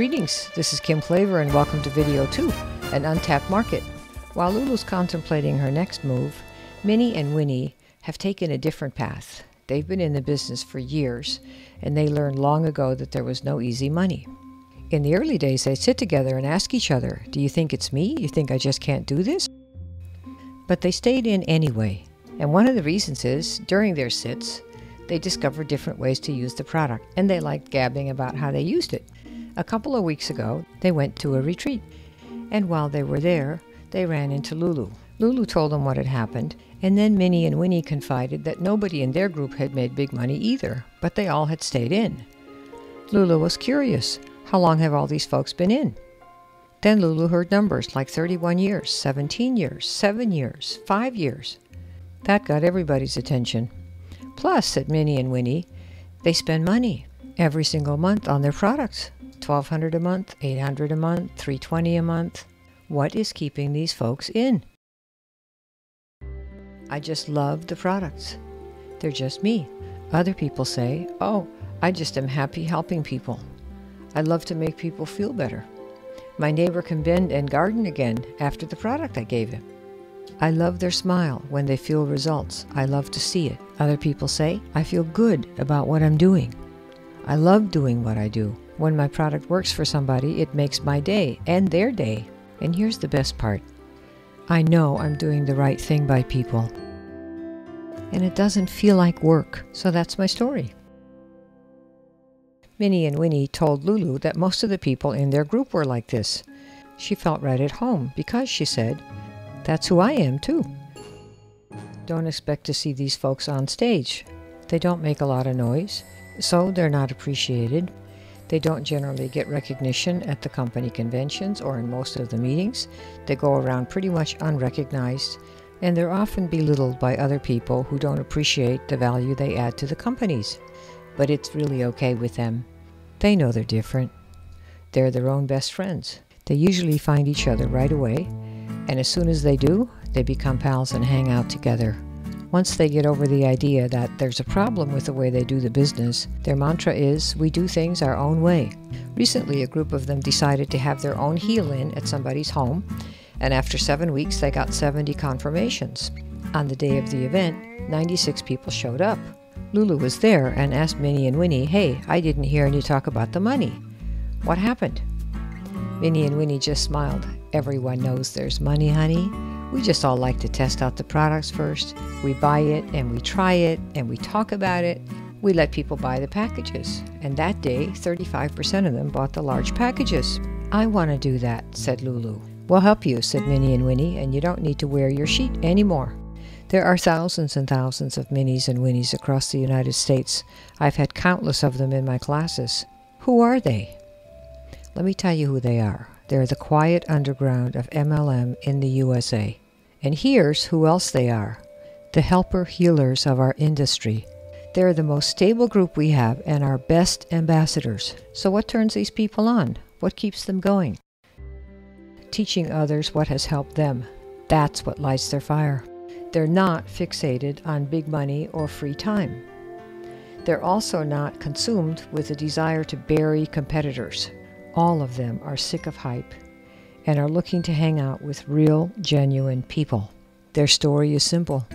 Greetings, this is Kim Klaver and welcome to video 2, an untapped market. While Lulu's contemplating her next move, Minnie and Winnie have taken a different path. They've been in the business for years, and they learned long ago that there was no easy money. In the early days, they'd sit together and ask each other, "Do you think it's me? You think I just can't do this?" But they stayed in anyway, and one of the reasons is, during their sits, they discovered different ways to use the product, and they liked gabbing about how they used it. A couple of weeks ago, they went to a retreat, and while they were there, they ran into Lulu. Lulu told them what had happened, and then Minnie and Winnie confided that nobody in their group had made big money either, but they all had stayed in. Lulu was curious. How long have all these folks been in? Then Lulu heard numbers like 31 years, 17 years, 7 years, 5 years. That got everybody's attention. Plus, said Minnie and Winnie, they spend money every single month on their products. $1,200 a month, $800 a month, $320 a month. What is keeping these folks in? I just love the products. They're just me. Other people say, oh, I just am happy helping people. I love to make people feel better. My neighbor can bend and garden again after the product I gave him. I love their smile when they feel results. I love to see it. Other people say, I feel good about what I'm doing. I love doing what I do. When my product works for somebody, it makes my day and their day. And here's the best part. I know I'm doing the right thing by people. And it doesn't feel like work, so that's my story. Minnie and Winnie told Lulu that most of the people in their group were like this. She felt right at home because, she said, that's who I am too. Don't expect to see these folks on stage. They don't make a lot of noise, so they're not appreciated. They don't generally get recognition at the company conventions or in most of the meetings. They go around pretty much unrecognized, and they're often belittled by other people who don't appreciate the value they add to the companies. But it's really okay with them. They know they're different. They're their own best friends. They usually find each other right away, and as soon as they do, they become pals and hang out together. Once they get over the idea that there's a problem with the way they do the business, their mantra is, we do things our own way. Recently, a group of them decided to have their own heal-in at somebody's home, and after 7 weeks, they got 70 confirmations. On the day of the event, 96 people showed up. Lulu was there and asked Minnie and Winnie, hey, I didn't hear any talk about the money. What happened? Minnie and Winnie just smiled. Everyone knows there's money, honey. We just all like to test out the products first. We buy it and we try it and we talk about it. We let people buy the packages. And that day, 35% of them bought the large packages. I want to do that, said Lulu. We'll help you, said Minnie and Winnie, and you don't need to wear your sheet anymore. There are thousands and thousands of Minnies and Winnies across the United States. I've had countless of them in my classes. Who are they? Let me tell you who they are. They're the quiet underground of MLM in the USA. And here's who else they are. The helper healers of our industry. They're the most stable group we have and our best ambassadors. So what turns these people on? What keeps them going? Teaching others what has helped them. That's what lights their fire. They're not fixated on big money or free time. They're also not consumed with a desire to bury competitors. All of them are sick of hype and are looking to hang out with real, genuine people. Their story is simple.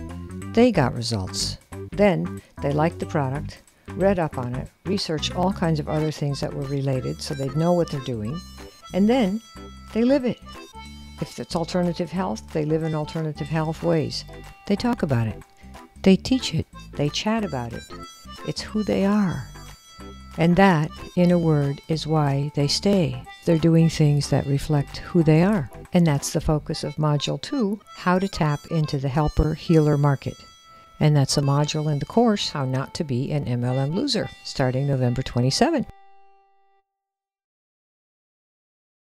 They got results. Then they liked the product, read up on it, researched all kinds of other things that were related so they'd know what they're doing, and then they live it. If it's alternative health, they live in alternative health ways. They talk about it. They teach it. They chat about it. It's who they are. And that, in a word, is why they stay. They're doing things that reflect who they are. And that's the focus of Module 2, How to Tap into the Helper-Healer Market. And that's a module in the course, How Not to Be an MLM Loser, starting November 27.